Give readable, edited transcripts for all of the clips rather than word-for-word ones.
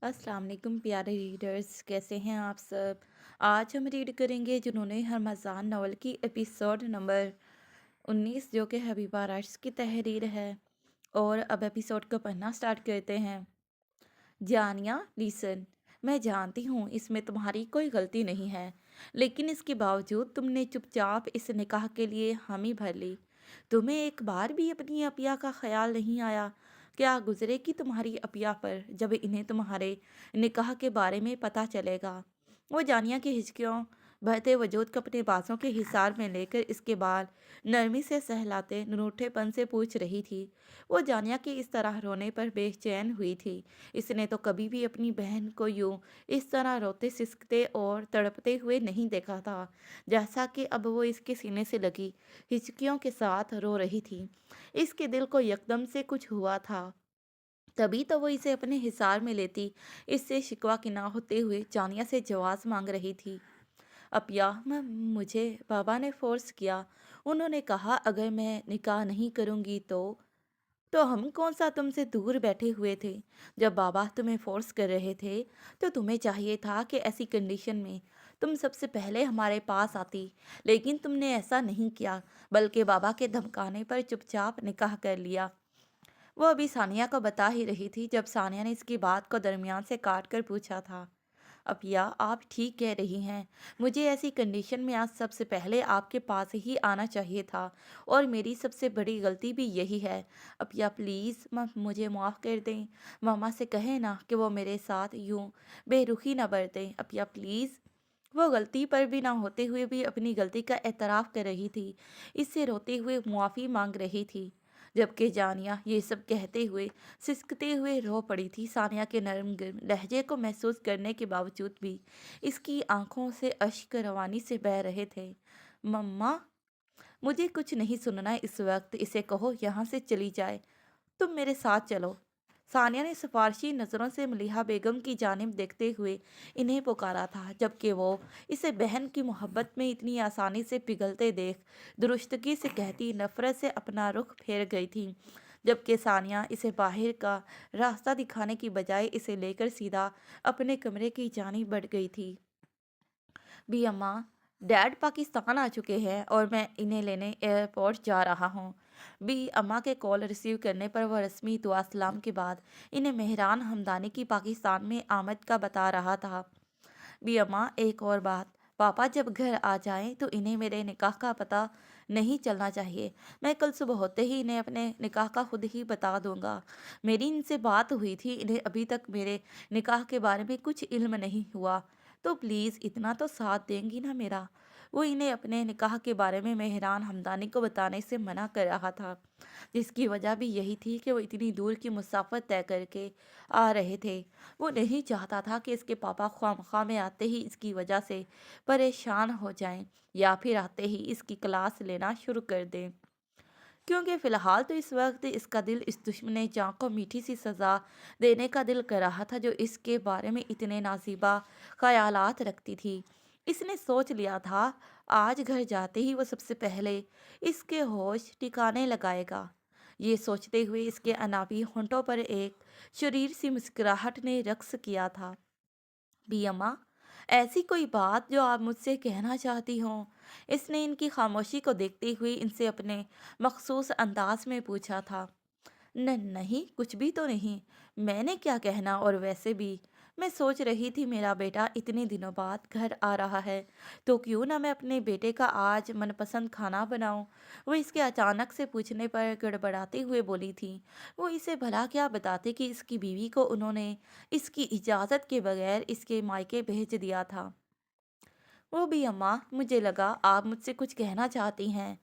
अस्सलाम वालेकुम प्यारे रीडर्स, कैसे हैं आप सब। आज हम रीड करेंगे जिन्होंने हरमज़ान नावल की एपिसोड नंबर 19 जो कि हबीबा राइट्स की तहरीर है। और अब एपिसोड को पढ़ना स्टार्ट करते हैं। जानिया लिसन, मैं जानती हूँ इसमें तुम्हारी कोई गलती नहीं है, लेकिन इसके बावजूद तुमने चुपचाप इस निकाह के लिए हामी भर ली। तुम्हें एक बार भी अपनी अपिया का ख्याल नहीं आया? क्या गुजरेगी तुम्हारी अपिया पर जब इन्हें तुम्हारे निकाह के बारे में पता चलेगा? वो जानिया की हिचकियों भरते वजूद को अपने बाजों के हिसार में लेकर इसके बाल नरमी से सहलाते नूठेपन से पूछ रही थी। वो जानिया के इस तरह रोने पर बेचैन हुई थी। इसने तो कभी भी अपनी बहन को यूं इस तरह रोते सिसकते और तड़पते हुए नहीं देखा था, जैसा कि अब वो इसके सीने से लगी हिचकियों के साथ रो रही थी। इसके दिल को यकदम से कुछ हुआ था, तभी तो वो इसे अपने हिसार में लेती। इससे शिकवा किना होते हुए जानिया से जवाब मांग रही थी। अपिया, मैं मुझे बाबा ने फोर्स किया। उन्होंने कहा अगर मैं निकाह नहीं करूंगी तो हम कौन सा तुमसे दूर बैठे हुए थे। जब बाबा तुम्हें फोर्स कर रहे थे तो तुम्हें चाहिए था कि ऐसी कंडीशन में तुम सबसे पहले हमारे पास आती, लेकिन तुमने ऐसा नहीं किया, बल्कि बाबा के धमकाने पर चुपचाप निकाह कर लिया। वो अभी सानिया को बता ही रही थी जब सानिया ने इसकी बात को दरमियान से काट कर पूछा था। अपिया, आप ठीक कह रही हैं। मुझे ऐसी कंडीशन में आज सबसे पहले आपके पास ही आना चाहिए था, और मेरी सबसे बड़ी गलती भी यही है। अपिया प्लीज़ मुझे माफ़ कर दें। मामा से कहें ना कि वो मेरे साथ यूं बेरुखी ना बरतें। Apia please. वो गलती पर भी ना होते हुए भी अपनी गलती का एतराफ़ कर रही थी। इससे रोते हुए मुआफ़ी मांग रही थी, जबकि जानिया ये सब कहते हुए सिसकते हुए रो पड़ी थी। सानिया के नरम गर्म लहजे को महसूस करने के बावजूद भी इसकी आंखों से अश्क रवानी से बह रहे थे। मम्मा, मुझे कुछ नहीं सुनना है इस वक्त। इसे कहो यहाँ से चली जाए। तुम मेरे साथ चलो। सानिया ने सिफारशी नज़रों से मलिहा बेगम की जानिब देखते हुए इन्हें पुकारा था, जबकि वो इसे बहन की मोहब्बत में इतनी आसानी से पिघलते देख दुरुस्तगी से कहती नफरत से अपना रुख फेर गई थी। जबकि सानिया इसे बाहर का रास्ता दिखाने की बजाय इसे लेकर सीधा अपने कमरे की जानिब बढ़ गई थी। भी अम्मा, डैड पाकिस्तान आ चुके हैं और मैं इन्हें लेने एयरपोर्ट जा रहा हूँ। भी अम्मा के कॉल रिसीव करने पर वह रस्मी दुआ सलाम के बाद इन्हें मेहरान हमदानी की पाकिस्तान में आमद का बता रहा था। भी अम्मा, एक और बात, पापा जब घर आ जाएं तो इन्हें मेरे निकाह का पता नहीं चलना चाहिए। मैं कल सुबह होते ही इन्हें अपने निकाह का खुद ही बता दूंगा। मेरी इनसे बात हुई थी, इन्हें अभी तक मेरे निकाह के बारे में कुछ इल्म नहीं हुआ, तो प्लीज़ इतना तो साथ देंगी ना मेरा। वो इन्हें अपने निकाह के बारे में मेहरान हमदानी को बताने से मना कर रहा था, जिसकी वजह भी यही थी कि वो इतनी दूर की मुसाफत तय करके आ रहे थे। वो नहीं चाहता था कि इसके पापा ख्वामखा में आते ही इसकी वजह से परेशान हो जाएं, या फिर आते ही इसकी क्लास लेना शुरू कर दें। क्योंकि फ़िलहाल तो इस वक्त इसका दिल इस दुश्मन जान को मीठी सी सज़ा देने का दिल कर रहा था, जो इसके बारे में इतने नाज़िबा ख़यालात रखती थी। इसने सोच लिया था आज घर जाते ही वो सबसे पहले इसके होश ठिकाने लगाएगा। ये सोचते हुए इसके अनाबी होंठों पर एक शरीर सी मुस्कुराहट ने रक्स किया था। भी अम्मा, ऐसी कोई बात जो आप मुझसे कहना चाहती हों? इसने इनकी खामोशी को देखते हुए इनसे अपने मखसूस अंदाज में पूछा था। नहीं, कुछ भी तो नहीं। मैंने क्या कहना, और वैसे भी मैं सोच रही थी मेरा बेटा इतने दिनों बाद घर आ रहा है, तो क्यों ना मैं अपने बेटे का आज मनपसंद खाना बनाऊं। वो इसके अचानक से पूछने पर गड़बड़ाते हुए बोली थी। वो इसे भला क्या बताते कि इसकी बीवी को उन्होंने इसकी इजाज़त के बगैर इसके मायके भेज दिया था। वो भी अम्मा, मुझे लगा आप मुझसे कुछ कहना चाहती हैं।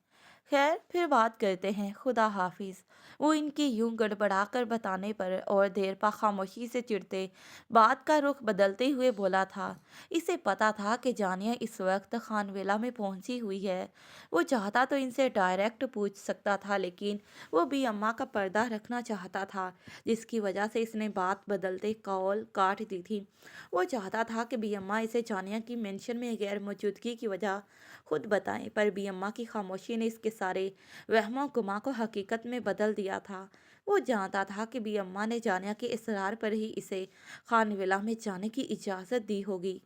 खैर, फिर बात करते हैं, खुदा हाफिज। वो इनके यूं गड़बड़ा कर बताने पर और देर पा खामोशी से चिढ़ते बात का रुख बदलते हुए बोला था। इसे पता था कि जानिया इस वक्त खानवेला में पहुंची हुई है। वो चाहता तो इनसे डायरेक्ट पूछ सकता था, लेकिन वो भी अम्मा का पर्दा रखना चाहता था, जिसकी वजह से इसने बात बदलते कॉल काट दी थी। वो चाहता था कि बी अम्मा इसे जानिया की मेंशन में गैर मौजूदगी की वजह खुद बताएं, पर बी अम्मा की खामोशी ने इसके सारे वहमों गुमा को हकीकत में बदल दिया था। وہ جانتا تھا کہ بھی اماں نے جانیا کے اصرار پر ہی اسے خانولا میں جانے کی اجازت دی ہوگی،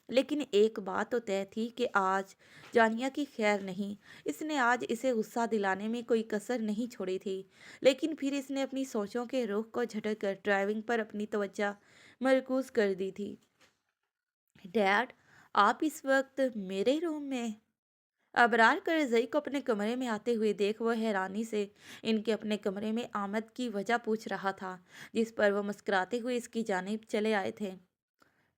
لیکن ایک بات تو طے تھی کہ آج جانیا کی خیر نہیں۔ اس نے آج اسے غصہ دلانے میں کوئی کسر نہیں چھوڑی تھی، لیکن پھر اس نے اپنی سوچوں کے رخ کو جھٹک کر ڈرائیونگ پر اپنی توجہ مرکوز کر دی تھی۔ ڈیڈ، آپ اس وقت میرے روم میں؟ ابرار کرزئی کو اپنے کمرے میں آتے ہوئے دیکھ وہ حیرانی سے ان کے اپنے کمرے میں آمد کی وجہ پوچھ رہا تھا، جس پر وہ مسکراتے ہوئے اس کی جانب چلے آئے تھے۔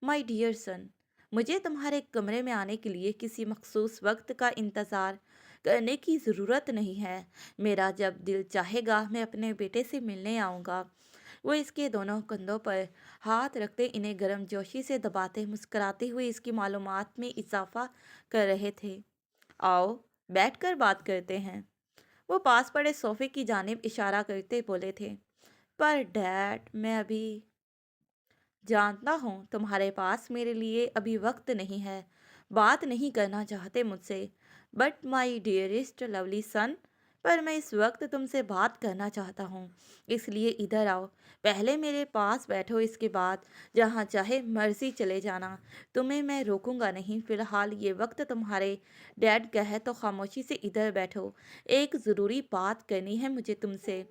مائی ڈیئر سن، مجھے تمہارے کمرے میں آنے کے لیے کسی مخصوص وقت کا انتظار کرنے کی ضرورت نہیں ہے۔ میرا جب دل چاہے گا میں اپنے بیٹے سے ملنے آؤں گا۔ وہ اس کے دونوں کندھوں پر ہاتھ رکھتے انہیں گرم جوشی سے دباتے مسکراتے ہوئے اس کی معلومات میں اضافہ کر رہے تھے۔ آؤ بیٹھ کر بات کرتے ہیں، وہ پاس پڑے صوفے کی جانب اشارہ کرتے بولے تھے۔ پر ڈیڈ، میں ابھی جانتا ہوں تمہارے پاس میرے لیے ابھی وقت نہیں ہے، بات نہیں کرنا چاہتے مجھ سے، بٹ مائی ڈیئرسٹ لولی سن، پر میں اس وقت تم سے بات کرنا چاہتا ہوں، اس لیے ادھر آؤ، پہلے میرے پاس بیٹھو، اس کے بعد جہاں چاہے مرضی چلے جانا، تمہیں میں روکوں گا نہیں۔ فی الحال یہ وقت تمہارے ڈیڈ کا ہے تو خاموشی سے ادھر بیٹھو، ایک ضروری بات کرنی ہے مجھے تم سے۔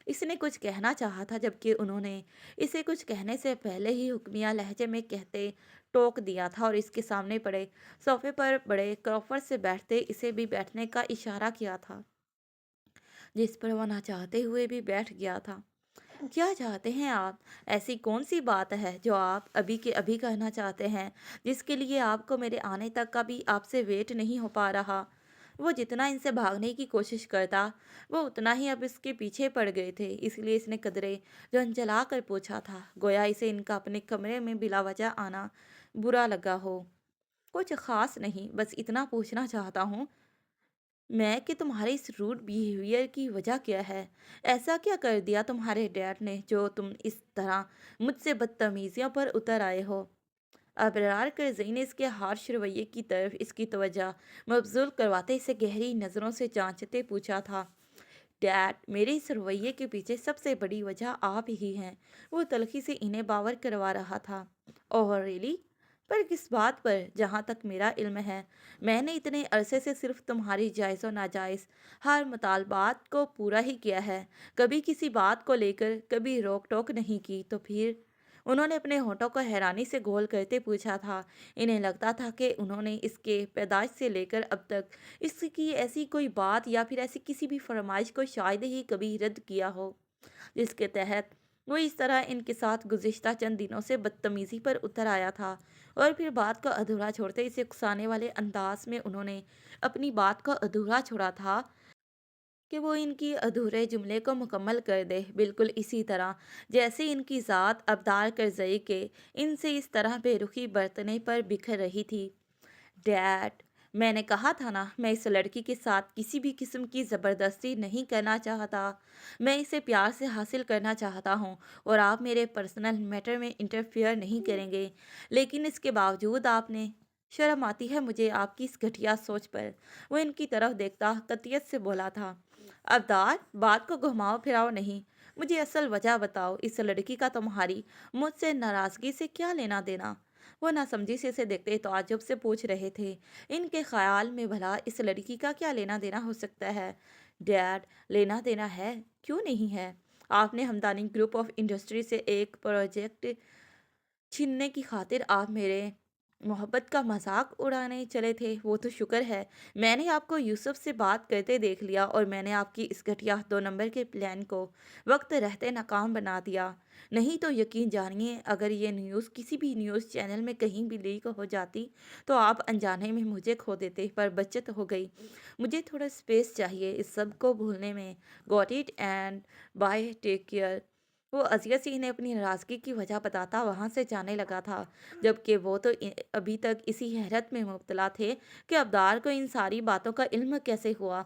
اس نے کچھ کہنا چاہا تھا، جبکہ انہوں نے اسے کچھ کہنے سے پہلے ہی حکمیہ لہجے میں کہتے ٹوک دیا تھا اور اس کے سامنے پڑے صوفے پر بڑے کروفٹ سے بیٹھتے اسے بھی بیٹھنے کا اشارہ کیا تھا، جس پر وہ نہ چاہتے ہوئے بھی بیٹھ گیا تھا۔ کیا چاہتے ہیں آپ؟ ایسی کون سی بات ہے جو آپ ابھی کے ابھی کہنا چاہتے ہیں، جس کے لیے آپ کو میرے آنے تک کا بھی آپ سے ویٹ نہیں ہو پا رہا؟ وہ جتنا ان سے بھاگنے کی کوشش کرتا، وہ اتنا ہی اب اس کے پیچھے پڑ گئے تھے، اس لیے اس نے قدرے جھنجھلا کر پوچھا تھا، گویا اسے ان کا اپنے کمرے میں بلا وجہ آنا برا لگا ہو۔ کچھ خاص نہیں، بس اتنا پوچھنا چاہتا ہوں میں کہ تمہارے اس روڈ بیہیویئر کی وجہ کیا ہے؟ ایسا کیا کر دیا تمہارے ڈیڈ نے جو تم اس طرح مجھ سے بدتمیزیوں پر اتر آئے ہو؟ ابرار کرزئی نے اس کے ہارش رویے کی طرف اس کی توجہ مبذول کرواتے اسے گہری نظروں سے جانچتے پوچھا تھا۔ ڈیڈ، میرے اس رویے کے پیچھے سب سے بڑی وجہ آپ ہی ہیں، وہ تلخی سے انہیں باور کروا رہا تھا۔ اوہ ریلی؟ پر کس بات پر؟ جہاں تک میرا علم ہے میں نے اتنے عرصے سے صرف تمہاری جائز و ناجائز ہر مطالبات کو پورا ہی کیا ہے، کبھی کسی بات کو لے کر کبھی روک ٹوک نہیں کی۔ تو پھر؟ انہوں نے اپنے ہونٹوں کو حیرانی سے گول کرتے پوچھا تھا۔ انہیں لگتا تھا کہ انہوں نے اس کے پیدائش سے لے کر اب تک اس کی ایسی کوئی بات یا پھر ایسی کسی بھی فرمائش کو شاید ہی کبھی رد کیا ہو، جس کے تحت وہ اس طرح ان کے ساتھ گزشتہ چند دنوں سے بدتمیزی پر اتر آیا تھا۔ اور پھر بات کو ادھورا چھوڑتے اسے اکسانے والے انداز میں انہوں نے اپنی بات کو ادھورا چھوڑا تھا کہ وہ ان کی ادھورے جملے کو مکمل کر دے، بالکل اسی طرح جیسے ان کی ذات ابدار کرزئی کے ان سے اس طرح بے رخی برتنے پر بکھر رہی تھی۔ ڈیڈ، میں نے کہا تھا نا، میں اس لڑکی کے ساتھ کسی بھی قسم کی زبردستی نہیں کرنا چاہتا، میں اسے پیار سے حاصل کرنا چاہتا ہوں اور آپ میرے پرسنل میٹر میں انٹرفیئر نہیں کریں گے، لیکن اس کے باوجود آپ نے… شرم آتی ہے مجھے آپ کی اس گھٹیا سوچ پر، وہ ان کی طرف دیکھتا قطعیت سے بولا تھا۔ ابدار، بات کو گھماؤ پھراؤ نہیں، مجھے اصل وجہ بتاؤ، اس لڑکی کا تمہاری مجھ سے ناراضگی سے کیا لینا دینا؟ وہ ناسمجھی سے اسے دیکھتے تعجب سے پوچھ رہے تھے۔ ان کے خیال میں بھلا اس لڑکی کا کیا لینا دینا ہو سکتا ہے؟ ڈیڈ، لینا دینا ہے، کیوں نہیں ہے؟ آپ نے ہمدانی گروپ آف انڈسٹری سے ایک پروجیکٹ چھیننے کی خاطر آپ میرے محبت کا مذاق اڑانے چلے تھے، وہ تو شکر ہے میں نے آپ کو یوسف سے بات کرتے دیکھ لیا اور میں نے آپ کی اس گھٹیا 2 نمبر کے پلان کو وقت رہتے ناکام بنا دیا۔ نہیں تو یقین جانیے اگر یہ نیوز کسی بھی نیوز چینل میں کہیں بھی لیک ہو جاتی تو آپ انجانے میں مجھے کھو دیتے، پر بچت ہو گئی۔ مجھے تھوڑا سپیس چاہیے اس سب کو بھولنے میں۔ Got it and bye, take care. وہ اذیت سے انہیں اپنی ناراضگی کی وجہ بتاتا وہاں سے جانے لگا تھا، جبکہ وہ تو ابھی تک اسی حیرت میں مبتلا تھے کہ ابدار کو ان ساری باتوں کا علم کیسے ہوا۔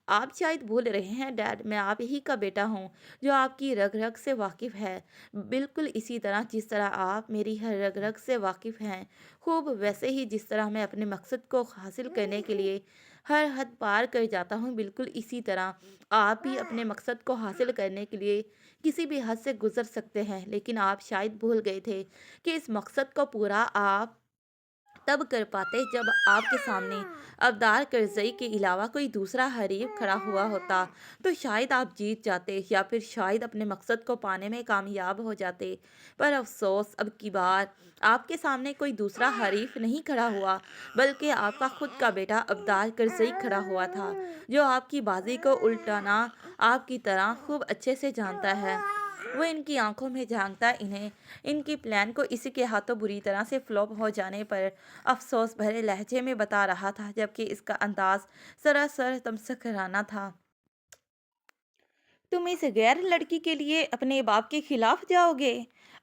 آپ شاید بھول رہے ہیں ڈیڈ، میں آپ ہی کا بیٹا ہوں جو آپ کی رگ رگ سے واقف ہے، بالکل اسی طرح جس طرح آپ میری ہر رگ رگ سے واقف ہیں، خوب ویسے ہی جس طرح میں اپنے مقصد کو حاصل کرنے کے لیے ہر حد پار کر جاتا ہوں، بالکل اسی طرح آپ بھی اپنے مقصد کو حاصل کرنے کے لیے किसी भी हद से गुजर सकते हैं, लेकिन आप शायद भूल गए थे कि इस मकसद को पूरा आप तब कर पाते जब आपके सामने अवतार करजई के अलावा कोई दूसरा हरीफ खड़ा हुआ होता। तो शायद आप जीत जाते या फिर शायद अपने मकसद को पाने में कामयाब हो जाते। पर अफसोस, अब की बार आपके सामने कोई दूसरा हरीफ नहीं खड़ा हुआ, बल्कि आपका खुद का बेटा अवतार करजई खड़ा हुआ था, जो आपकी बाजी को उल्टाना आपकी तरह खूब अच्छे से जानता है। वो इनकी आंखों में झांकता इन्हें इनकी प्लान को इसी के हाथों बुरी तरह से फ्लॉप हो जाने पर अफसोस भरे लहजे में बता रहा था, जबकि इसका अंदाज सरासर तमसखराना था। तुम इस गैर लड़की के लिए अपने बाप के खिलाफ जाओगे,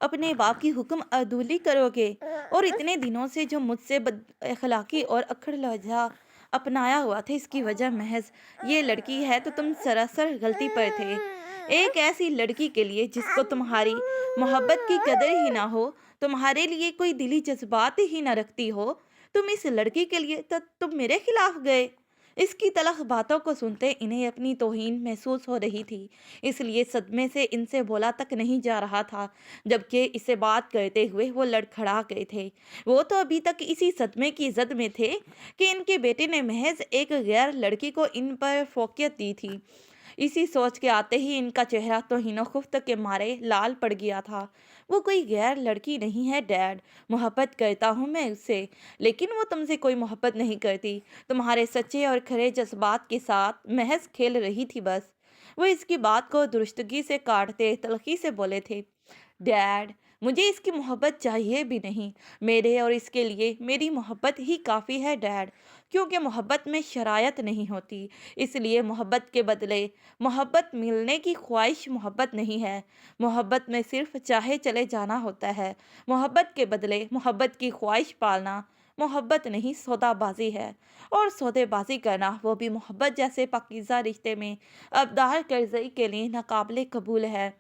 अपने बाप की हुक्म अदूली करोगे, और इतने दिनों से जो मुझसे बद अखलाकी और अखड़ लहजा अपनाया हुआ था, इसकी वजह महज ये लड़की है। तो तुम सरासर गलती पर थे। एक ऐसी लड़की के लिए जिसको तुम्हारी मोहब्बत की कदर ही ना हो, तुम्हारे लिए कोई दिली जज्बात ही ना रखती हो, तुम इस लड़की के लिए तुम मेरे खिलाफ गए। इसकी तलख बातों को सुनते इन्हें अपनी तौहीन महसूस हो रही थी, इसलिए सदमे से इनसे बोला तक नहीं जा रहा था। जबकि इसे बात करते हुए वो लड़खड़ा गए थे। वो तो अभी तक इसी सदमे की जद में थे कि इनके बेटे ने महज एक गैर लड़की को इन पर फोकियत दी थी। इसी सोच के आते ही इनका चेहरा तौहीन खुफ्त के मारे लाल पड़ गया था। वो कोई गैर लड़की नहीं है डैड, मोहब्बत करता हूँ मैं उससे, लेकिन वो तुमसे कोई मोहब्बत नहीं करती, तुम्हारे सच्चे और खरे जज्बात के साथ महज खेल रही थी बस। वो इसकी बात को दुरुस्तगी से काटते तलखी से बोले थे, डैड, मुझे इसकी मोहब्बत चाहिए भी नहीं। मेरे और इसके लिए मेरी मोहब्बत ही काफ़ी है डैड, क्योंकि मोहब्बत में शरायत नहीं होती। इसलिए मोहब्बत के बदले मोहब्बत मिलने की ख्वाहिश मोहब्बत नहीं है। मोहब्बत में सिर्फ चाहे चले जाना होता है। मोहब्बत के बदले मोहब्बत की ख्वाहिश पालना मोहब्बत नहीं, सौदाबाजी है। और सौदेबाजी करना, वो भी मोहब्बत जैसे पाकीज़ा रिश्ते में, अबदार करजई के लिए नाकाबिले कबूल है।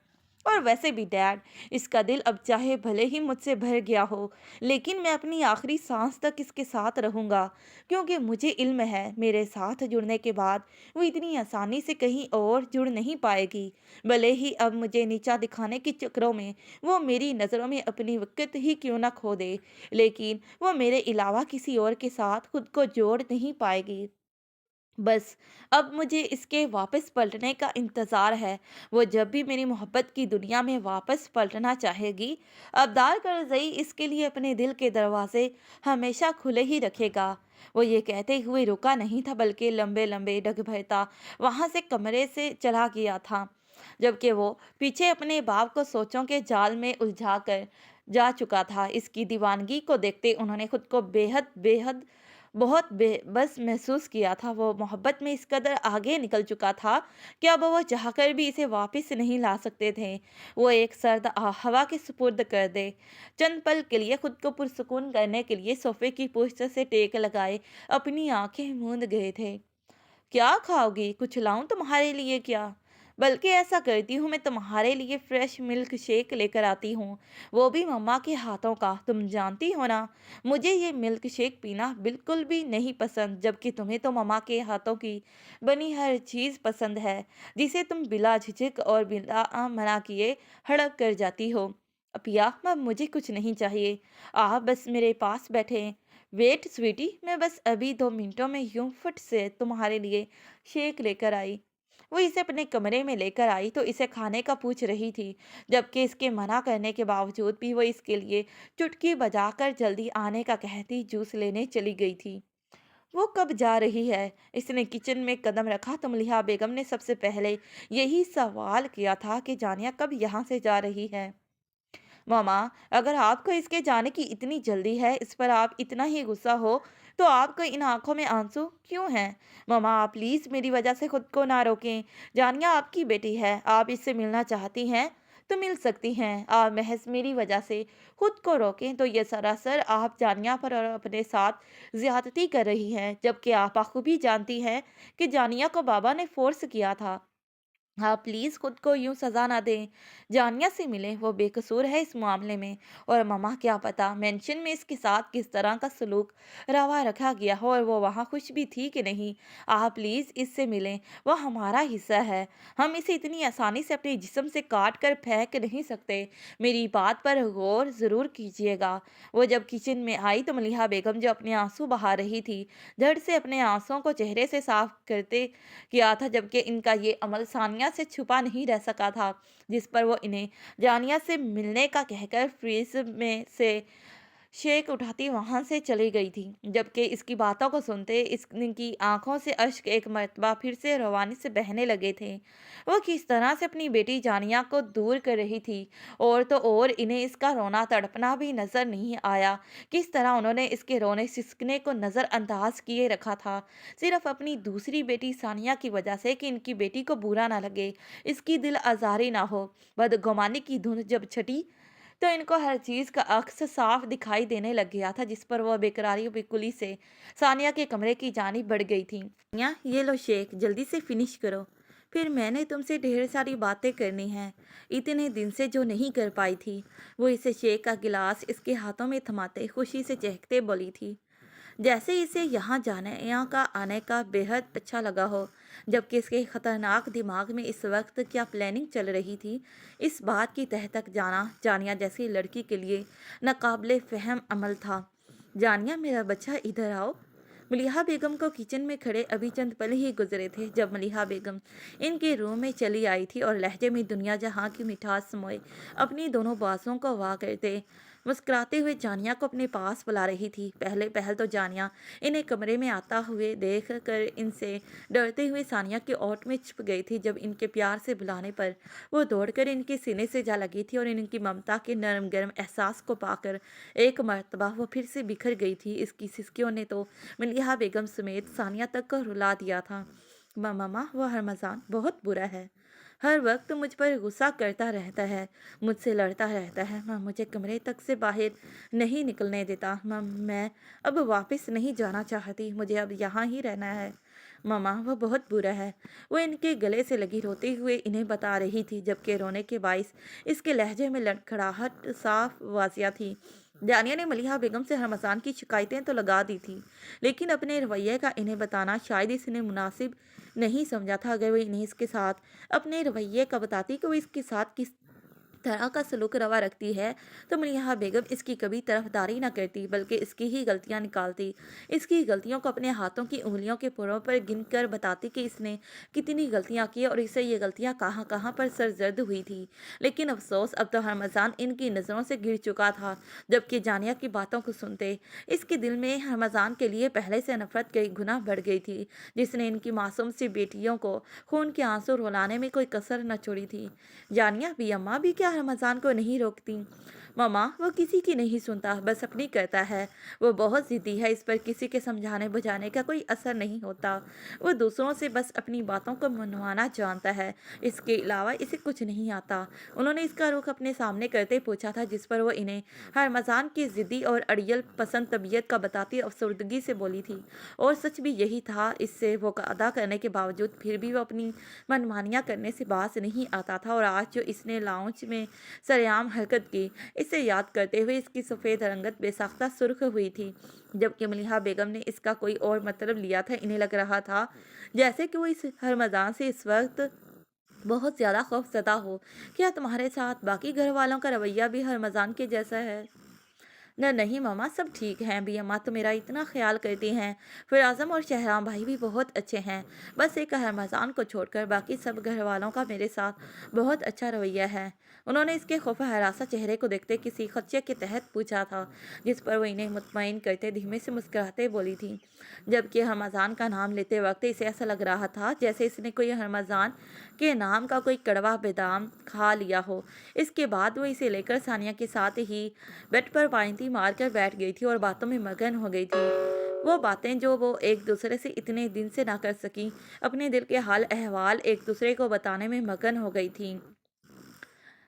और वैसे भी डैड, इसका दिल अब चाहे भले ही मुझसे भर गया हो, लेकिन मैं अपनी आखिरी सांस तक इसके साथ रहूँगा, क्योंकि मुझे इल्म है मेरे साथ जुड़ने के बाद वो इतनी आसानी से कहीं और जुड़ नहीं पाएगी। भले ही अब मुझे नीचा दिखाने के चक्करों में वो मेरी नज़रों में अपनी वक़्त ही क्यों ना खो दे, लेकिन वो मेरे अलावा किसी और के साथ खुद को जोड़ नहीं पाएगी। बस अब मुझे इसके वापस पलटने का इंतज़ार है। वो जब भी मेरी मोहब्बत की दुनिया में वापस पलटना चाहेगी, अब्दार करज़ई इसके लिए अपने दिल के दरवाजे हमेशा खुले ही रखेगा। वो ये कहते हुए रुका नहीं था, बल्कि लंबे लंबे डग भरता वहाँ से कमरे से चला गया था, जबकि वो पीछे अपने बाप को सोचों के जाल में उलझा कर जा चुका था। इसकी दीवानगी को देखते उन्होंने खुद को बेहद बेहद बहुत बेबस महसूस किया था। वो मोहब्बत में इस कदर आगे निकल चुका था कि अब वो चाहकर भी इसे वापस नहीं ला सकते थे। वो एक सर्द हवा के सुपुर्द कर दे। चंद पल के लिए खुद को पुरसुकून करने के लिए सोफे की पुश्त से टेक लगाए अपनी आंखें मूंद गए थे। क्या खाओगी? कुछ लाऊं तुम्हारे लिए क्या? बल्कि ऐसा करती हूँ, मैं तुम्हारे लिए फ्रेश मिल्क शेक लेकर आती हूँ, वो भी मम्मा के हाथों का। तुम जानती हो ना, मुझे ये मिल्क शेक पीना बिल्कुल भी नहीं पसंद, जबकि तुम्हें तो मम्मा के हाथों की बनी हर चीज़ पसंद है, जिसे तुम बिला झिझक और बिला मना किए हड़प कर जाती हो। अपिया, अब मुझे कुछ नहीं चाहिए, आप बस मेरे पास बैठे। वेट स्वीटी, मैं बस अभी 2 मिनटों में यूं फट से तुम्हारे लिए शेक लेकर आई। वो इसे अपने कमरे में लेकर आई तो इसे खाने का पूछ रही थी, जबकि इसके मना करने के बावजूद भी वो इसके लिए चुटकी बजाकर जल्दी आने का कहती जूस लेने चली गई थी। वो कब जा रही है? इसने किचन में कदम रखा तो मलिहा बेगम ने सबसे पहले यही सवाल किया था कि जानिया कब यहाँ से जा रही है। मामा, अगर आपको इसके जाने की इतनी जल्दी है, इस पर आप इतना ही गुस्सा हो, तो आपको इन आंखों में आंसू क्यों हैं? मामा, आप प्लीज़ मेरी वजह से खुद को ना रोकें। जानिया आपकी बेटी है, आप इससे मिलना चाहती हैं तो मिल सकती हैं। आप महज मेरी वजह से खुद को रोकें तो ये सरासर आप जानिया पर और अपने साथ ज्यादती कर रही हैं, जबकि आप बखूबी जानती हैं कि जानिया को बाबा ने फोर्स किया था। आप प्लीज खुद को यूं सजा ना दें। जानिया से मिलें, वो बेकसूर है इस मामले में। और ममा, क्या पता मेंशन में इसके साथ किस तरह का सलूक रवा रखा गया हो और वो वहाँ खुश भी थी कि नहीं। आप प्लीज इससे मिलें, वो हमारा हिस्सा है। हम इसे इतनी आसानी से अपने जिस्म से काट कर फेंक नहीं सकते। मेरी बात पर गौर जरूर कीजिएगा। वो जब किचन में आई तो मलिहा बेगम, जो अपने आंसू बहा रही थी, झट से अपने आंसुओं को चेहरे से साफ करते किया था, जबकि इनका ये अमल सानिया से छुपा नहीं रह सका था, जिस पर वो इन्हें जानिया से मिलने का कहकर फ्रिज में से शेक उठाती वहां से चली गई थी। जबकि इसकी बातों को सुनते इसकी आंखों से अश्क एक मर्तबा फिर से रवानी से बहने लगे थे। वो किस तरह से अपनी बेटी जानिया को दूर कर रही थी, और तो और इन्हें इसका रोना तड़पना भी नजर नहीं आया। किस तरह उन्होंने इसके रोने सिसकने को नजरअंदाज किए रखा था, सिर्फ अपनी दूसरी बेटी सानिया की वजह से, कि इनकी बेटी को बुरा ना लगे, इसकी दिल आजारी ना हो। बदगुमानी की धुन जब छटी तो इनको हर चीज का अक्स साफ दिखाई देने लग गया था, जिस पर वह बेकरारी बेकुली से सानिया के कमरे की जानिब बढ़ गई थी। सानिया, ये लो शेक, जल्दी से फिनिश करो, फिर मैंने तुमसे ढेर सारी बातें करनी हैं, इतने दिन से जो नहीं कर पाई थी। वो इसे शेक का गिलास इसके हाथों में थमाते खुशी से चहकते बोली थी, जैसे इसे यहाँ जाने यहाँ का आने का बेहद अच्छा लगा हो। जबकि इसके खतरनाक दिमाग में इस वक्त क्या प्लानिंग चल रही थी, इस बात की तह तक जाना जानिया जैसी लड़की के लिए नाकाबिले फहम अमल था। जानिया, मेरा बच्चा, इधर आओ। मलिहा बेगम को किचन में खड़े अभी चंद पल ही गुजरे थे जब मलिहा बेगम इनके रूम में चली आई थी, और लहजे में दुनिया जहाँ की मिठास समोए अपनी दोनों बाजुओं को वाह करते मुस्कुराते हुए जानिया को अपने पास बुला रही थी। पहले पहल तो जानिया इन्हें कमरे में आता हुए देख कर इनसे डरते हुए सानिया के ओट में छिप गई थी। जब इनके प्यार से बुलाने पर वो दौड़कर इनके सीने से जा लगी थी, और इनकी ममता के नरम गरम एहसास को पाकर एक मर्तबा वो फिर से बिखर गई थी। इसकी सिसकियों ने तो मलिहा बेगम समेत सानिया तक को रुला दिया था। ममा, वो हरमजान बहुत बुरा है, हर वक्त मुझ पर गुस्सा करता रहता है, मुझसे लड़ता रहता है। मुझे कमरे तक से बाहर नहीं निकलने देता। मैं अब वापस नहीं जाना चाहती, मुझे अब यहाँ ही रहना है। मामा, वो बहुत बुरा है, वो इनके गले से लगी रोते हुए इन्हें बता रही थी, जबकि रोने के बाइस इसके लहजे में लड़खड़ाहट साफ वाजिया थी। जानिया ने मलिहा बेगम से रमजान की शिकायतें तो लगा दी थी, लेकिन अपने रवैये का इन्हें बताना शायद इसने मुनासिब नहीं समझा था। अगर वो इन्हें इसके साथ अपने रवैये का बताती कि वो इसके साथ किस तरह का सलूक रवा रखती है, तो मलिहा बेगम इसकी कभी तरफदारी न करती, बल्कि इसकी ही गलतियां निकालती, इसकी गलतियों को अपने हाथों की उंगलियों के पुरों पर गिन कर बताती कि इसने कितनी गलतियां की और इसे ये गलतियां कहाँ कहाँ पर सरजर्द हुई थी। लेकिन अफसोस, अब तो रमजान इनकी नज़रों से गिर चुका था। जबकि जानिया की बातों को सुनते इसके दिल में रमजान के लिए पहले से नफरत कई गुना बढ़ गई थी, जिसने इनकी मासूम सी बेटियों को खून के आंसू रुलाने में कोई कसर न छोड़ी थी। जानिया भी, अम्मा भी क्या रमजान को नहीं रोकती? ममा, वो किसी की नहीं सुनता, बस अपनी करता है। वो बहुत जिद्दी है, इस पर किसी के समझाने बुझाने का कोई असर नहीं होता। वो दूसरों से बस अपनी बातों को मनवाना जानता है, इसके अलावा इसे कुछ नहीं आता। उन्होंने इसका रुख अपने सामने करते पूछा था, जिस पर वो इन्हें रमजान की जिद्दी और अड़ियल पसंद तबीयत का बताती अफसरदगी से बोली थी। और सच भी यही था, इससे वो अदा करने के बावजूद फिर भी वो अपनी मनमानियाँ करने से बाज नहीं आता था। और आज जो इसने लाउंज में सरेआम हरकत की, इसे याद करते हुए इसकी सफ़ेद रंगत बेसाख्ता सुर्ख हुई थी। जबकि मलिहा बेगम ने इसका कोई और मतलब लिया था। इन्हें लग रहा था जैसे कि वो इस रमजान से इस वक्त बहुत ज़्यादा खौफज़दा हो। क्या तुम्हारे साथ बाकी घर वालों का रवैया भी रमजान के जैसा है? नहीं मामा, सब ठीक हैं। अभी अम्मा तो मेरा इतना ख्याल करती हैं। फिर आज़म और शहराम भाई भी बहुत अच्छे हैं। बस एक रमज़ान को छोड़कर बाकी सब घर वालों का मेरे साथ बहुत अच्छा रवैया है। उन्होंने इसके खौफ हरासा चेहरे को देखते किसी खदशे के तहत पूछा था, जिस पर वो इन्हें मुतमईन करते धीमे से मुस्कुराते बोली थी। जबकि रमज़ान का नाम लेते वक्त इसे ऐसा लग रहा था जैसे इसने कोई रमज़ान के नाम का कोई कड़वा बेदाम खा लिया हो। इसके बाद वो इसे लेकर सानिया के साथ ही बेड पर पायंती मारकर बैठ गई थी और बातों में मगन हो गई थी। वो बातें जो वो एक दूसरे से इतने दिन से ना कर सकी, अपने दिल के हाल अहवाल एक दूसरे को बताने में मगन हो गई थी।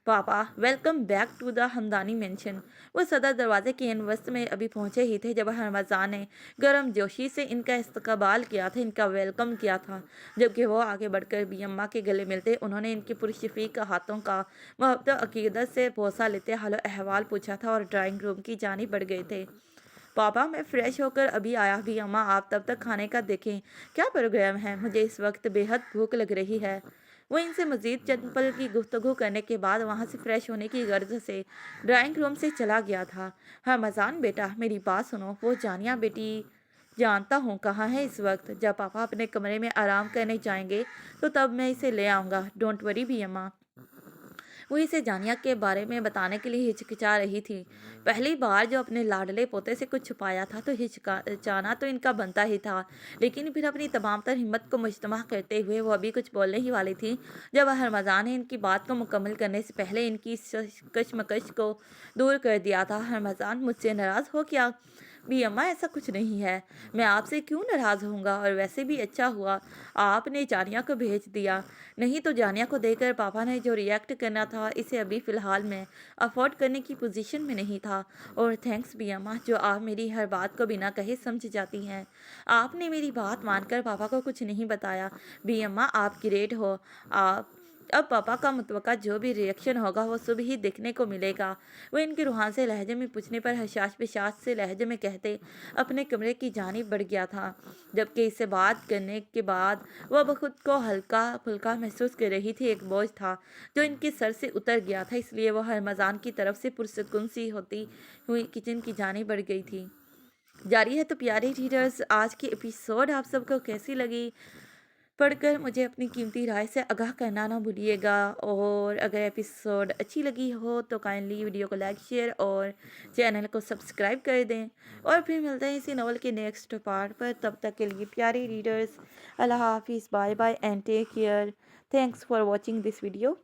पापा welcome back to the Hamdani mansion. वो सदर दरवाजे के इन वस्त में अभी पहुंचे ही थे जब हरमजान ने गर्म जोशी से इनका इस्तकबाल किया था, इनका वेलकम किया था। जबकि वो आगे बढ़कर भी अम्मा के गले मिलते उन्होंने इनकी पुरशफीक हाथों का मोहब्बत अकीदत से बोसा लेते हालो अहवाल पूछा था और ड्राइंग रूम की जानिब बढ़ गए थे। पापा मैं फ्रेश होकर अभी आया भी अम्मा, आप तब तक खाने का देखें क्या प्रोग्राम है, मुझे इस वक्त बेहद भूख लग रही है। वो इनसे मज़ीद चंद पल की गुफ्तगू करने के बाद वहाँ से फ्रेश होने की गर्ज से ड्राइंग रूम से चला गया था। मजान बेटा मेरी बात सुनो, वो जानिया बेटी जानता हूँ कहाँ है इस वक्त। जब पापा अपने कमरे में आराम करने जाएंगे तो तब मैं इसे ले आऊँगा, डोंट वरी भी अम्मा। वो इसे जानिया के बारे में बताने के लिए हिचकिचा रही थी। पहली बार जो अपने लाडले पोते से कुछ छुपाया था तो हिचकिचाना तो इनका बनता ही था, लेकिन फिर अपनी तमाम तर हिम्मत को मुजतमा करते हुए वो अभी कुछ बोलने ही वाली थी जब हरमजान ने इनकी बात को मुकम्मल करने से पहले इनकी कशमकश को दूर कर दिया था। हरमजान मुझसे नाराज़ हो क्या? भी अम्मा ऐसा कुछ नहीं है, मैं आपसे क्यों नाराज़ होऊंगा, और वैसे भी अच्छा हुआ आपने जानिया को भेज दिया, नहीं तो जानिया को देखकर पापा ने जो रिएक्ट करना था इसे अभी फ़िलहाल मैं अफोर्ड करने की पोजीशन में नहीं था। और थैंक्स भी अम्मा जो आप मेरी हर बात को बिना कहे समझ जाती हैं। आपने मेरी बात मानकर पापा को कुछ नहीं बताया। भी अम्मा आप ग्रेट हो। आप अब पापा का मुतवक्का जो भी रिएक्शन होगा वो सुबह ही देखने को मिलेगा। वो इनके रूहान से लहजे में पूछने पर हशाश पिशाश से लहजे में कहते अपने कमरे की जानिब बढ़ गया था। जबकि इससे बात करने के बाद वह अब खुद को हल्का फुल्का महसूस कर रही थी। एक बोझ था जो इनके सर से उतर गया था, इसलिए वह हरमजान की तरफ से पुरसकून सी होती हुई किचन की जानिब बढ़ गई थी। जारी है तो प्यारे रीडर्स, आज की एपिसोड आप सबको कैसी लगी पढ़कर मुझे अपनी कीमती राय से आगाह करना ना भूलिएगा। और अगर एपिसोड अच्छी लगी हो तो काइंडली वीडियो को लाइक शेयर और चैनल को सब्सक्राइब कर दें। और फिर मिलते हैं इसी नॉवल के नेक्स्ट पार्ट पर। तब तक के लिए प्यारे रीडर्स, अल्लाह हाफिज़, bye bye and take care. Thanks for watching this video.